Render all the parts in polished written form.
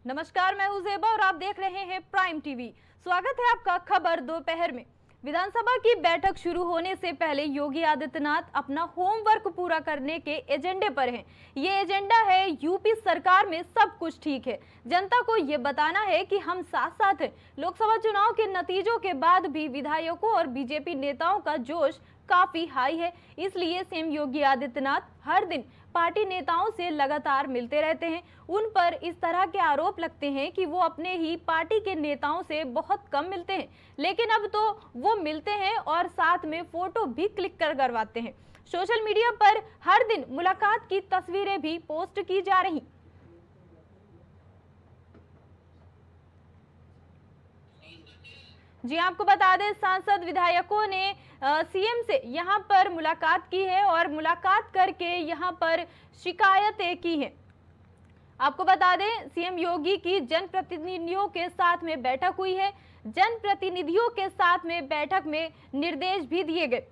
नमस्कार, मैं हूं ज़ेबा और आप देख रहे हैं प्राइम टीवी। स्वागत है आपका खबर दोपहर में। विधानसभा की बैठक शुरू होने से पहले योगी आदित्यनाथ अपना होमवर्क पूरा करने के एजेंडे पर हैं। ये एजेंडा है यूपी सरकार में सब कुछ ठीक है। जनता को ये बताना है कि हम साथ साथ हैं। लोकसभा चुनाव के नतीजों के बाद भी विधायकों और बीजेपी नेताओं का जोश काफी हाई है। इसलिए सीएम योगी आदित्यनाथ हर दिन पार्टी नेताओं से लगातार मिलते रहते हैं। उन पर इस तरह के आरोप लगते हैं कि वो अपने ही पार्टी के नेताओं से बहुत कम मिलते हैं, लेकिन अब तो वो मिलते हैं और साथ में फोटो भी क्लिक करवाते हैं। सोशल मीडिया पर हर दिन मुलाकात की तस्वीरें भी पोस्ट की जा रही। जी आपको बता दें, सांसद विधायकों ने सीएम से यहां पर मुलाकात की है और मुलाकात करके यहां पर शिकायतें की हैं। आपको बता दें, सीएम योगी की जनप्रतिनिधियों के साथ में बैठक हुई है। जनप्रतिनिधियों के साथ में बैठक में निर्देश भी दिए गए।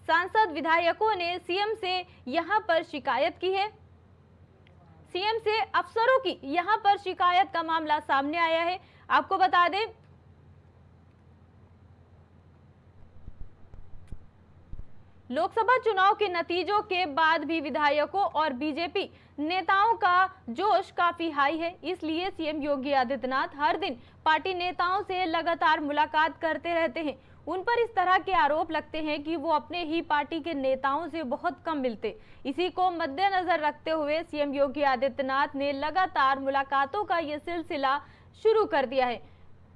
सांसद विधायकों ने सीएम से यहां पर शिकायत की है। सीएम से अफसरों की यहां पर शिकायत का मामला सामने आया है। आपको बता दें, लोकसभा चुनाव के नतीजों के बाद भी विधायकों और बीजेपी नेताओं का जोश काफी हाई है। इसलिए सीएम योगी आदित्यनाथ हर दिन पार्टी नेताओं से लगातार मुलाकात करते रहते हैं। उन पर इस तरह के आरोप लगते हैं कि वो अपने ही पार्टी के नेताओं से बहुत कम मिलते। इसी को मद्देनजर रखते हुए सीएम योगी आदित्यनाथ ने लगातार मुलाकातों का ये सिलसिला शुरू कर दिया है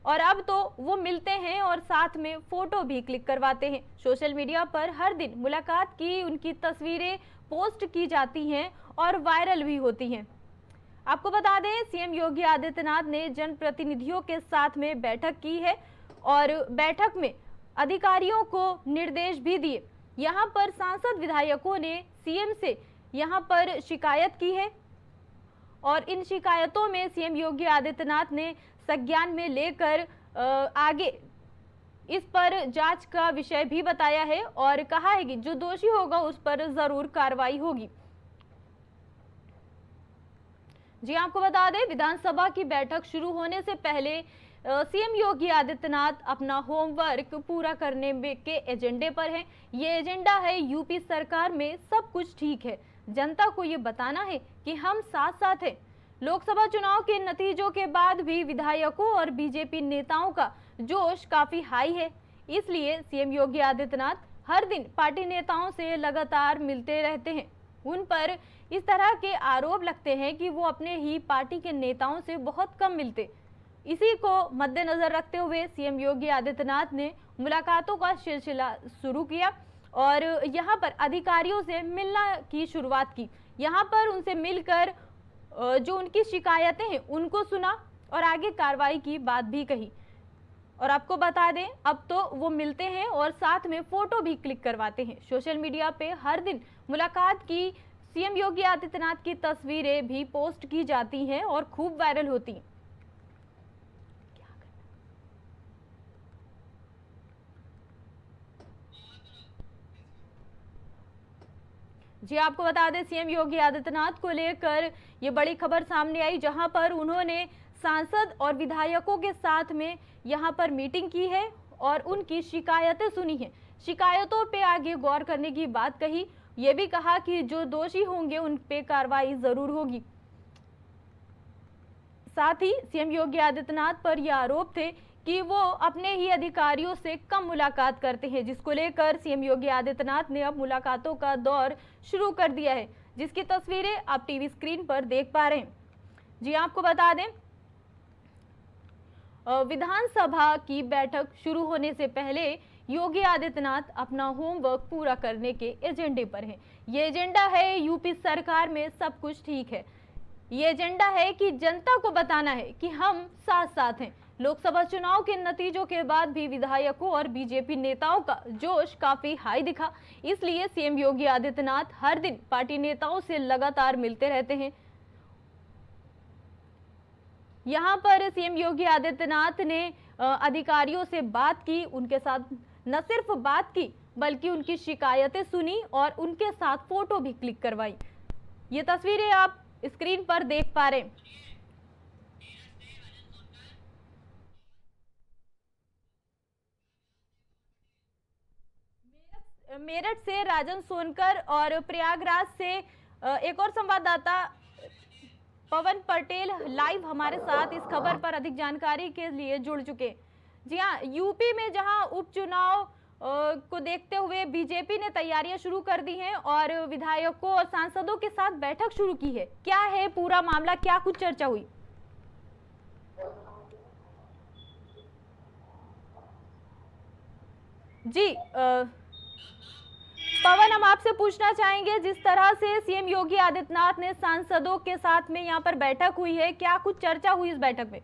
और अब तो वो मिलते हैं और साथ में फोटो भी क्लिक करवाते हैं। सोशल मीडिया पर हर दिन मुलाकात की उनकी तस्वीरें पोस्ट की जाती हैं और वायरल भी होती हैं। आपको बता दें, सीएम योगी आदित्यनाथ ने जनप्रतिनिधियों के साथ में बैठक की है और बैठक में अधिकारियों को निर्देश भी दिए। यहाँ पर सांसद विधायकों ने सीएम से यहाँ पर शिकायत की है और इन शिकायतों में सीएम योगी आदित्यनाथ ने संज्ञान में लेकर आगे इस पर जांच का विषय भी बताया है और कहा है कि जो दोषी होगा उस पर जरूर कार्रवाई होगी। जी आपको बता दें, विधानसभा की बैठक शुरू होने से पहले सीएम योगी आदित्यनाथ अपना होमवर्क पूरा करने के एजेंडे पर हैं। ये एजेंडा है यूपी सरकार में सब कुछ ठीक है। जनता को ये बताना है कि हम साथ साथ हैं। लोकसभा चुनाव के नतीजों के बाद भी विधायकों और बीजेपी नेताओं का जोश काफी हाई है। इसलिए सीएम योगी आदित्यनाथ हर दिन पार्टी नेताओं से लगातार मिलते रहते हैं। उन पर इस तरह के आरोप लगते हैं कि वो अपने ही पार्टी के नेताओं से बहुत कम मिलते। इसी को मद्देनजर रखते हुए सीएम योगी आदित्यनाथ ने मुलाकातों का सिलसिला शुरू किया और यहाँ पर अधिकारियों से मिलना की शुरुआत की। यहाँ पर उनसे मिलकर जो उनकी शिकायतें हैं उनको सुना और आगे कार्रवाई की बात भी कही। और आपको बता दें, अब तो वो मिलते हैं और साथ में फोटो भी क्लिक करवाते हैं। सोशल मीडिया पे हर दिन मुलाकात की सीएम योगी आदित्यनाथ की तस्वीरें भी पोस्ट की जाती हैं और खूब वायरल होती हैं। जी आपको बता दें, सीएम योगी आदित्यनाथ को लेकर ये बड़ी खबर सामने आई, जहां पर उन्होंने सांसद और विधायकों के साथ में यहां पर मीटिंग की है और उनकी शिकायतें सुनी हैं। शिकायतों पे आगे गौर करने की बात कही। ये भी कहा कि जो दोषी होंगे उन पे कार्रवाई जरूर होगी। साथ ही सीएम योगी आदित्यनाथ पर यह आरोप थे कि वो अपने ही अधिकारियों से कम मुलाकात करते हैं, जिसको लेकर सीएम योगी आदित्यनाथ ने अब मुलाकातों का दौर शुरू कर दिया है, जिसकी तस्वीरें आप टीवी स्क्रीन पर देख पा रहे हैं। जी आपको बता दें, विधानसभा की बैठक शुरू होने से पहले योगी आदित्यनाथ अपना होमवर्क पूरा करने के एजेंडे पर हैं। ये एजेंडा है यूपी सरकार में सब कुछ ठीक है। ये एजेंडा है कि जनता को बताना है कि हम साथ साथ हैं। लोकसभा चुनाव के नतीजों के बाद भी विधायकों और बीजेपी नेताओं का जोश काफी हाई दिखा। इसलिए सीएम योगी आदित्यनाथ हर दिन पार्टी नेताओं से लगातार मिलते रहते हैं। यहाँ पर सीएम योगी आदित्यनाथ ने अधिकारियों से बात की, उनके साथ न सिर्फ बात की बल्कि उनकी शिकायतें सुनी और उनके साथ फोटो भी क्लिक करवाई। ये तस्वीरें आप स्क्रीन पर देख पा रहे हैं। मेरठ से राजन सोनकर और प्रयागराज से एक और संवाददाता पवन पटेल लाइव हमारे साथ इस खबर पर अधिक जानकारी के लिए जुड़ चुके। जी हाँ, यूपी में जहां उपचुनाव को देखते हुए बीजेपी ने तैयारियां शुरू कर दी हैं और विधायकों और सांसदों के साथ बैठक शुरू की है। क्या है पूरा मामला, क्या कुछ चर्चा हुई? जी पवन, हम आपसे पूछना चाहेंगे, जिस तरह से सीएम योगी आदित्यनाथ ने सांसदों के साथ में यहाँ पर बैठक हुई है, क्या कुछ चर्चा हुई इस बैठक में?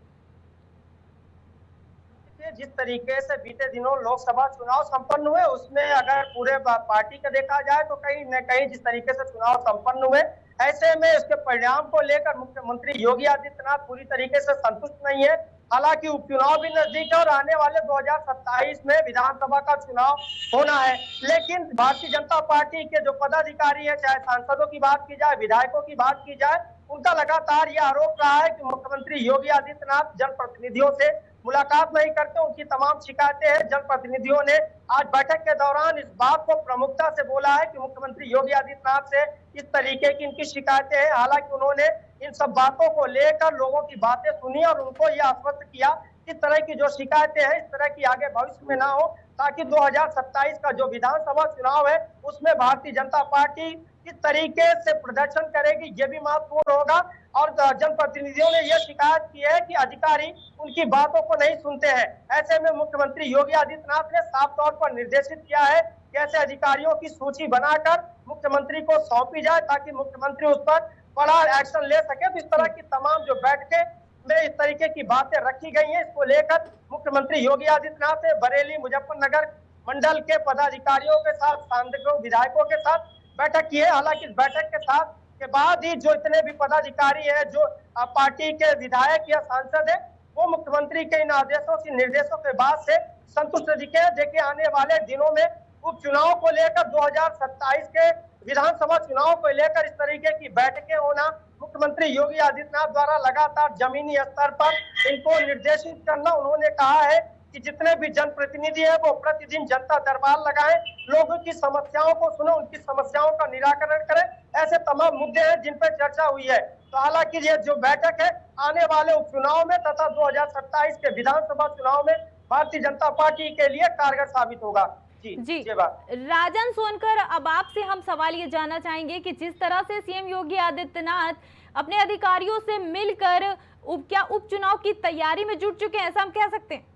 जिस तरीके से बीते दिनों लोकसभा चुनाव संपन्न हुए, उसमें अगर पूरे पार्टी का देखा जाए तो कहीं न कहीं जिस तरीके से चुनाव संपन्न हुए, ऐसे में इसके परिणाम को लेकर मुख्यमंत्री योगी आदित्यनाथ पूरी तरीके से संतुष्ट नहीं है। हालांकि उपचुनाव भी नजदीक है और आने वाले 2027 में विधानसभा का चुनाव होना है, लेकिन भारतीय जनता पार्टी के जो पदाधिकारी है, चाहे सांसदों की बात की जाए, विधायकों की बात की जाए, उनका लगातार यह आरोप रहा है कि मुख्यमंत्री योगी आदित्यनाथ जनप्रतिनिधियों से मुलाकात नहीं करते। उनकी तमाम शिकायतें हैं। जनप्रतिनिधियों ने आज बैठक के दौरान इस बात को प्रमुखता से बोला है कि मुख्यमंत्री योगी आदित्यनाथ से इस तरीके की इनकी शिकायतें हैं। हालांकि उन्होंने इन सब बातों को लेकर लोगों की बातें सुनी और उनको यह आश्वस्त किया इस तरह की जो शिकायतें हैं, इस तरह की आगे भविष्य में ना हो, ताकि 2027 का जो विधानसभा चुनाव है उसमें भारतीय जनता पार्टी किस तरीके से प्रदर्शन करेगी, ये भी महत्वपूर्ण होगा। और जनप्रतिनिधियों ने यह शिकायत की है कि अधिकारी उनकी बातों को नहीं सुनते हैं। ऐसे में मुख्यमंत्री योगी आदित्यनाथ ने साफ तौर पर निर्देशित किया है कि ऐसे अधिकारियों की सूची बनाकर मुख्यमंत्री को सौंपी जाए, ताकि मुख्यमंत्री उस पर बड़ा एक्शन ले सके। तो इस तरह की तमाम जो बैठकें में इस तरीके की बातें रखी गई हैं, इसको लेकर मुख्यमंत्री योगी आदित्यनाथ ने बरेली मुजफ्फरनगर मंडल के पदाधिकारियों के साथ, सांसदों, विधायकों के साथ बैठक की है। हालांकि इस बैठक के साथ के बाद ही जो इतने भी पदाधिकारी हैं, जो पार्टी के विधायक या सांसद हैं, वो मुख्यमंत्री के इन आदेशों से, निर्देशों के बाद से संतुष्ट दिखे। देखिए, आने वाले दिनों में उपचुनाव को लेकर 2027 के विधानसभा चुनाव को लेकर इस तरीके की बैठकें होना, मुख्यमंत्री योगी आदित्यनाथ द्वारा लगातार जमीनी स्तर पर इनको निर्देशित करना। उन्होंने कहा है कि जितने भी जनप्रतिनिधि हैं वो प्रतिदिन जनता दरबार लगाएं, लोगों की समस्याओं को सुनो, उनकी समस्याओं का निराकरण करें। ऐसे तमाम मुद्दे हैं जिन पर चर्चा हुई है। तो हालांकि ये जो बैठक है आने वाले उपचुनाव में तथा 2027 के विधानसभा चुनाव में भारतीय जनता पार्टी के लिए कारगर साबित होगा। जी राजन सोनकर, अब आपसे हम सवाल ये जानना चाहेंगे कि जिस तरह से सीएम योगी आदित्यनाथ अपने अधिकारियों से मिलकर क्या उपचुनाव की तैयारी में जुट चुके हैं, ऐसा हम कह सकते हैं?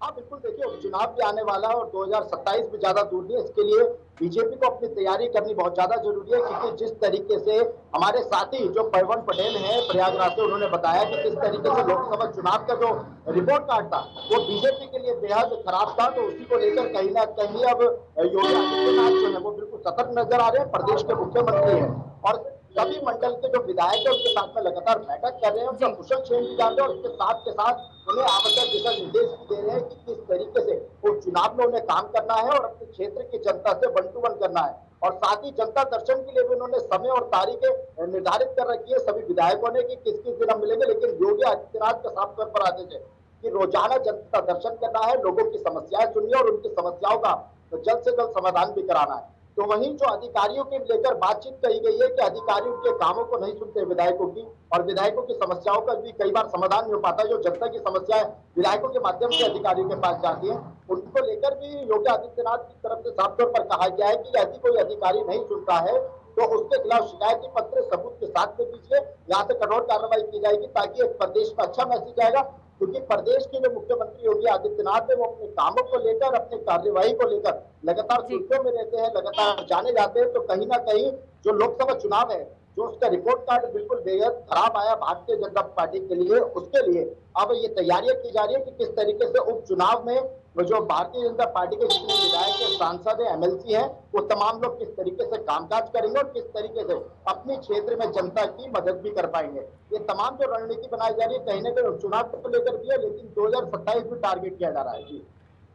हाँ बिल्कुल, देखिए उपचुनाव भी आने वाला है और 2027 भी ज्यादा दूर नहीं है। इसके लिए बीजेपी को अपनी तैयारी करनी बहुत ज्यादा जरूरी है, क्योंकि जिस तरीके से हमारे साथी जो पवन पटेल हैं प्रयागराज से, उन्होंने बताया कि किस तरीके से लोकसभा चुनाव का जो रिपोर्ट कार्ड था वो बीजेपी के लिए बेहद खराब था। तो उसी को लेकर कहीं ना कहीं अब योगी आदित्यनाथ जो है वो बिल्कुल सतर्क नजर आ रहे हैं। प्रदेश के मुख्यमंत्री है और सभी मंडल के जो विधायक है उनके साथ में लगातार बैठक कर रहे हैं, उनका कुशल क्षेम भी जान रहे हैं और उसके साथ उन्हें आवश्यक दिशा निर्देश भी दे रहे हैं कि किस तरीके से उपचुनाव में उन्हें काम करना है और अपने क्षेत्र की जनता से वन टू वन करना है। और साथ ही जनता दर्शन के लिए भी उन्होंने समय और तारीखें निर्धारित कर रखी है सभी विधायकों ने कि किस किस दिन हम मिलेंगे। लेकिन योगी आदित्यनाथ का साफ तौर पर आदेश है कि रोजाना जनता दर्शन करना है, लोगों की समस्याएं सुननी और उनकी समस्याओं का जल्द से जल्द समाधान भी कराना है। तो वहीं जो अधिकारियों के लेकर बातचीत कही गई है कि अधिकारी उनके कामों को नहीं सुनते विधायकों की, और विधायकों की समस्याओं का भी कई बार समाधान नहीं हो पाता। जो जनता की समस्याएं विधायकों के माध्यम से अधिकारियों के पास जाती है, उनको लेकर भी योगी आदित्यनाथ की तरफ से साफ तौर पर कहा गया है कि यदि कोई अधिकारी नहीं सुनता है तो उसके खिलाफ शिकायती पत्र सबूत के साथ में दीजिए, यहाँ से कठोर कार्रवाई की जाएगी, ताकि एक प्रदेश में अच्छा मैसेज आएगा। क्योंकि प्रदेश के जो मुख्यमंत्री योगी आदित्यनाथ है वो अपने कामों को लेकर, अपने कार्यवाही को लेकर लगातार सुर्खियों में रहते हैं, लगातार जाने जाते हैं। तो कहीं ना कहीं जो लोकसभा चुनाव है, जो उसका रिपोर्ट कार्ड बिल्कुल बेहद खराब आया भारतीय जनता पार्टी के लिए, उसके लिए अब ये तैयारियां की जा रही है कि किस तरीके से उपचुनाव में जो भारतीय जनता पार्टी के जितने विधायक है, सांसद है, एमएलसी है, वो तमाम लोग किस तरीके से कामकाज करेंगे और किस तरीके से अपने क्षेत्र में जनता की मदद भी कर पाएंगे। ये तमाम जो रणनीति बनाई जा रही है कहीं ना कहीं उपचुनाव को लेकर भी है, लेकिन 2027 भी टारगेट किया जा रहा है।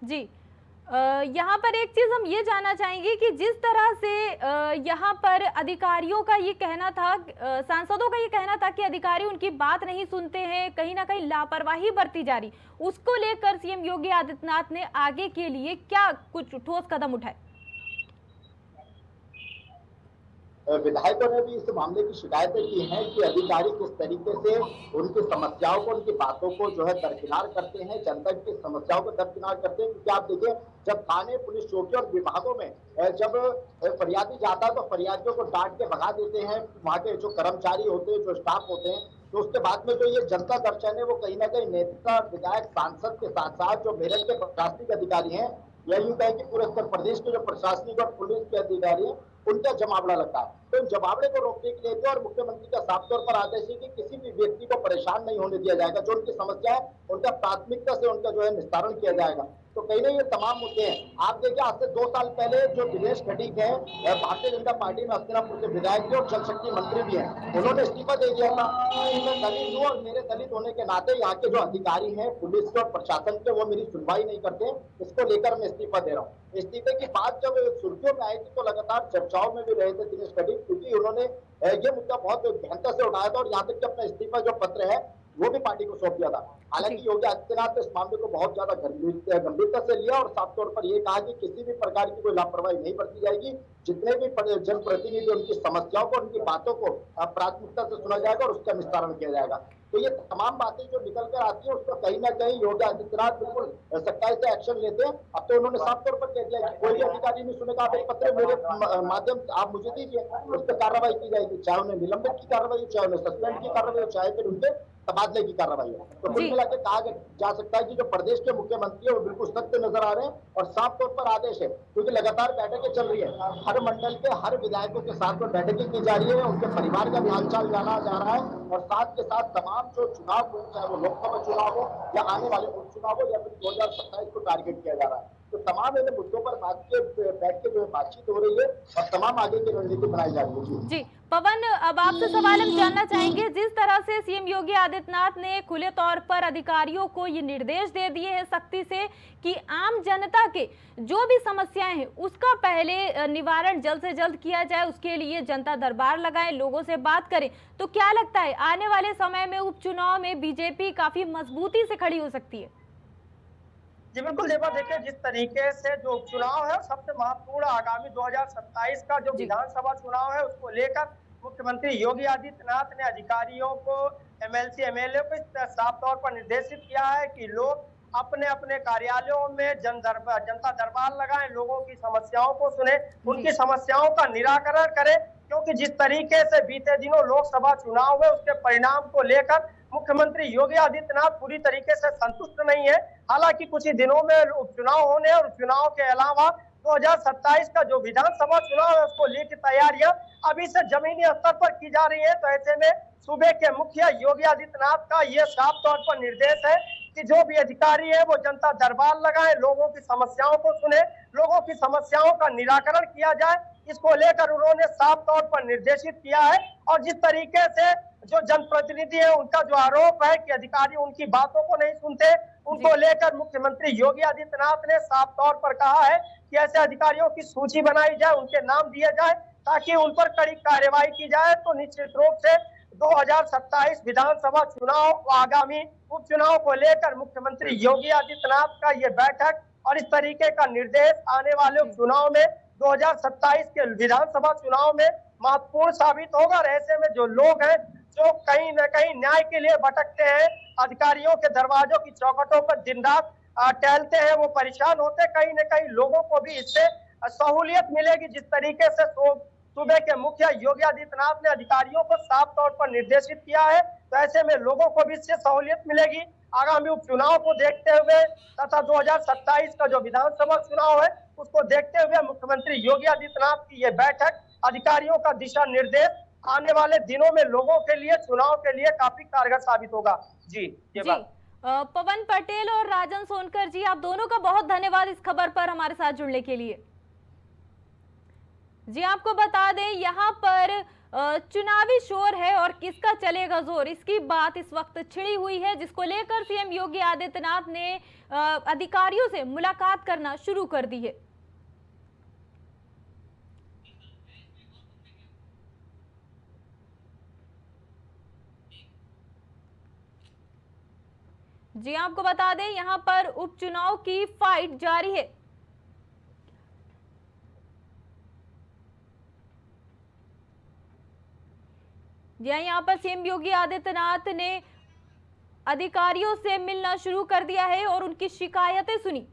जी यहाँ पर एक चीज हम ये जानना चाहेंगे कि जिस तरह से यहाँ पर अधिकारियों का ये कहना था, सांसदों का ये कहना था कि अधिकारी उनकी बात नहीं सुनते हैं, कहीं ना कहीं लापरवाही बरती जा रही, उसको लेकर सीएम योगी आदित्यनाथ ने आगे के लिए क्या कुछ ठोस कदम उठाए? विधायकों ने भी इस मामले की शिकायतें की हैं कि अधिकारी किस तरीके से उनकी समस्याओं को, उनकी बातों को जो है दरकिनार करते हैं, जनता की समस्याओं को दरकिनार करते हैं। क्योंकि आप देखिए, जब थाने, पुलिस चौकी और विभागों में जब फरियादी जाता है तो फरियादियों को डांट के भगा देते हैं वहाँ के जो कर्मचारी होते हैं, जो स्टाफ होते हैं। तो उसके बाद में जो ये जनता दर्शन है वो कहीं ना कहीं नेता, विधायक, सांसद के साथ साथ जो मेरठ के प्रशासनिक अधिकारी हैं, या यूं कहें कि पूरे उत्तर प्रदेश के जो प्रशासनिक और पुलिस के अधिकारी हैं, उनका जमावड़ा लगता है। तो इन जमावड़े को रोकने के लिए और मुख्यमंत्री का साफ तौर पर आदेश है कि किसी भी व्यक्ति को परेशान नहीं होने दिया जाएगा। जो उनकी समस्या है उनका प्राथमिकता से उनका जो है निस्तारण किया जाएगा। तो कहीं ना ये तमाम मुद्दे हैं। आप देखिए, आज से 2 साल पहले जो दिनेश खटीक है, भारतीय जनता पार्टी में हस्तिनापुर के विधायक थे और जल शक्ति मंत्री भी हैं, उन्होंने इस्तीफा दे दिया था। मैं दलित हूँ और मेरे दलित होने के नाते यहाँ के जो अधिकारी हैं, पुलिस के और प्रशासन के, वो मेरी सुनवाई नहीं करते। इसको लेकर मैं इस्तीफा दे रहा हूँ। इस्तीफे की बात जब सुर्खियों में आई थी तो लगातार चर्चाओं में भी रहे थे दिनेश खटीक, क्योंकि उन्होंने ये मुद्दा बहुत गहनता से उठाया था और यहाँ तक कि अपना इस्तीफा जो पत्र है वो भी पार्टी को सौंप दिया था। हालांकि योगी आदित्यनाथ ने इस मामले को बहुत ज्यादा गंभीरता से लिया और साफ तौर पर यह कहा कि किसी भी प्रकार की कोई लापरवाही नहीं बरती जाएगी। जितने भी जनप्रतिनिधि उनकी समस्याओं को, उनकी बातों को प्राथमिकता से सुना जाएगा और उसका निस्तारण किया जाएगा। तो ये तमाम बातें जो निकल कर आती है उस पर कहीं ना कहीं योगी आदित्यनाथ बिल्कुल सख्ताई से एक्शन लेते हैं। अब तो उन्होंने साफ तौर पर कह दिया कि कोई अधिकारी नहीं सुनेगा, आप एक पत्र मेरे माध्यम से आप मुझे दीजिए, उस पर कार्रवाई की जाएगी। चाहे उन्हें निलंबित की कार्रवाई हो, चाहे उन्हें सस्पेंड की कार्रवाई हो, चाहे फिर उनके तबादले की कार्रवाई है। तो कुल मिलाकर कहा जा सकता है कि जो प्रदेश के मुख्यमंत्री है वो बिल्कुल सख्त नजर आ रहे हैं और साफ तौर पर आदेश है, क्योंकि लगातार बैठकें चल रही है। हर मंडल के हर विधायकों के साथ में बैठकें की जा रही है, उनके परिवार का भी हालचाल जाना जा रहा है और साथ के साथ तमाम जो चुनाव हो, चाहे वो लोकसभा चुनाव हो या आने वाले उपचुनाव हो या फिर 2027 को टारगेट किया जा रहा है। तो तमाम इन मुद्दों पर बैठ के जो बातचीत हो रही है और तमाम आगे की रणनीति बनाई जा रही है। जी पवन, अब आपसे सवाल हम जानना चाहेंगे, जिस तरह से सीएम योगी आदित्यनाथ ने खुले तौर पर अधिकारियों को ये निर्देश दे दिए हैं सख्ती से कि आम जनता के जो भी समस्याएं हैं उसका पहले निवारण जल्द से जल्द किया जाए, उसके लिए जनता दरबार लगाएं, लोगों से बात करें, तो क्या लगता है आने वाले समय में उपचुनाव में बीजेपी काफी मजबूती से खड़ी हो सकती है? जी बिल्कुल देवा, देखिए जिस तरीके से जो उपचुनाव है सबसे महत्वपूर्ण आगामी 2027 का जो विधानसभा चुनाव है उसको लेकर मुख्यमंत्री योगी आदित्यनाथ ने अधिकारियों को, एमएलसी एमएलए को साफ तौर पर निर्देशित किया है कि लोग अपने अपने कार्यालयों में जनता दरबार लगाएं, लोगों की समस्याओं को सुने, उनकी समस्याओं का निराकरण करें। क्योंकि जिस तरीके से बीते दिनों लोकसभा चुनाव हुए उसके परिणाम को लेकर मुख्यमंत्री योगी आदित्यनाथ पूरी तरीके से संतुष्ट नहीं है। हालांकि कुछ ही दिनों में उपचुनाव होने और चुनाव के अलावा 2027 का जो विधानसभा चुनाव है उसको लेकर तैयारियां अभी से जमीनी स्तर पर की जा रही है। तो ऐसे में सूबे के मुखिया योगी आदित्यनाथ का ये साफ तौर पर निर्देश है कि जो भी अधिकारी है वो जनता दरबार लगाए, लोगों की समस्याओं को सुने, लोगों की समस्याओं का निराकरण किया जाए, इसको लेकर उन्होंने साफ तौर पर निर्देशित किया है। और जिस तरीके से जो जनप्रतिनिधि है उनका जो आरोप है कि अधिकारी उनकी बातों को नहीं सुनते, उनको लेकर मुख्यमंत्री योगी आदित्यनाथ ने साफ तौर पर कहा है कि ऐसे अधिकारियों की सूची बनाई जाए, उनके नाम दिए जाए ताकि उन पर कड़ी कार्रवाई की जाए। तो निश्चित रूप से 2027 विधानसभा चुनाव, आगामी उपचुनाव को लेकर मुख्यमंत्री योगी आदित्यनाथ का ये बैठक और इस तरीके का निर्देश आने वाले उपचुनाव में 2027 के विधानसभा चुनाव में महत्वपूर्ण साबित होगा। ऐसे में जो लोग हैं जो कहीं न कहीं न्याय के लिए भटकते हैं, अधिकारियों के दरवाजों की चौखटों पर दिन रात टहलते हैं, वो परेशान होते, कहीं न कहीं लोगों को भी इससे सहूलियत मिलेगी। जिस तरीके से सूबे के मुखिया योगी आदित्यनाथ ने अधिकारियों को साफ तौर पर निर्देशित किया है, तो ऐसे में लोगों को भी इससे सहूलियत मिलेगी। आगामी उपचुनाव को देखते हुए तथा 2027 का जो विधानसभा चुनाव है उसको देखते हुए मुख्यमंत्री योगी आदित्यनाथ की ये बैठक, अधिकारियों का दिशा निर्देश आने वाले दिनों में लोगों के लिए, चुनाव के लिए काफी कारगर साबित होगा। जी पवन पटेल और राजन सोनकर जी, आप दोनों का बहुत धन्यवाद इस खबर पर हमारे साथ जुड़ने के लिए। जी आपको बता दें, यहाँ पर चुनावी शोर है और किसका चलेगा जोर, इसकी बात इस वक्त छिड़ी हुई है, जिसको लेकर सीएम योगी आदित्यनाथ ने अधिकारियों से मुलाकात करना शुरू कर दी है। जी आपको बता दें, यहां पर उपचुनाव की फाइट जारी है। जी हाँ, यहाँ पर सीएम योगी आदित्यनाथ ने अधिकारियों से मिलना शुरू कर दिया है और उनकी शिकायतें सुनी।